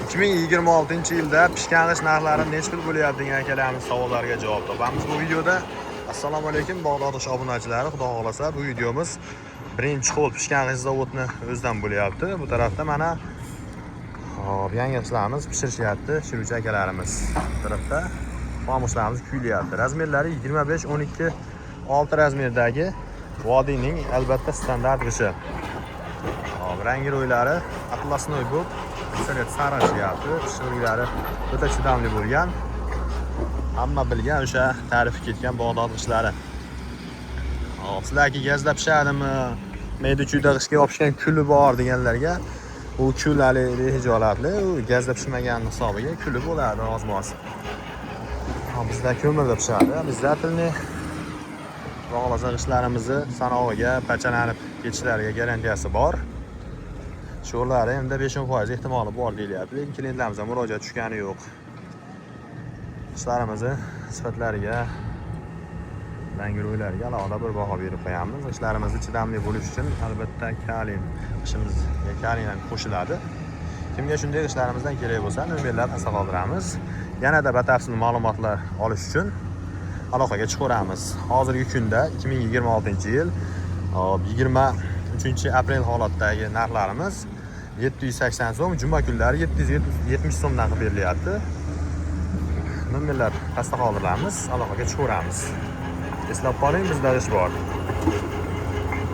2026-yilda pishgan g'ish narxlari necha pul bo'lyapti degan akalarimiz savollariga javob topamiz bu videoda. Assalomu alaykum Bag'dod obunachilari, xudo xolasa bu videomiz birinchi qo'l pishgan g'ish zavodni o'zidan bo'lyapti. Bu tarafda mana hop yangi g'ishlarimiz pishirishyapti, pishiruvchi akalarimiz. Bu tarafda pamushlarimiz kuylayapti. Razmerlari 25-12 6 razmerdagi vodiyning albatta standart g'ishi. Hop rangi ro'ylari atlasnoy bu sarg'ayapti. Pishiruvlari o'ta chidamli bo'lgan. Hamma bilgan o'sha ta'rifi ketgan Bag'dod g'ishlari. Hop sizlarga gazda pishadimi? Mayda chuyda g'ishga yopishgan kuli bor deganlarga bu kulali hijolatli, u gazda pishmagan hisobiga kuli bo'ladi oz-moz. Bizda ko'mirda pishadi. Bizda tilni Bag'dod g'ishlarimizni sanog'iga parchalanib ketishlariga garantiyasi bor. Sho'rlari endi 5-10% ehtimoli bor deyilyapti, lekin klientlarimizga murojaat tushgani yo'q. Ishlarimizni sifatlariga, rangi ro'ylariga alohida bir baho berib qo'yamiz. Ishlarimizni chidamli bo'lish uchun albatta kalin, ishimizga kalin ham qo'shiladi. Kimga shunday ishlarimizdan kerak bo'lsa, nomerlar asal qoldiramiz. Yanada batafsil ma'lumotlar olish uchun aloqaga chiqamiz. Hozirgi kunda 2026-yil 23-aprel holatdagi narxlarimiz 780 so'm, juma kunlari 770 so'mdan qilib berilyapti. Nomerlar pastda qoldiramiz, aloqaga chiqamiz. Eslab qoling, bizda ish bor.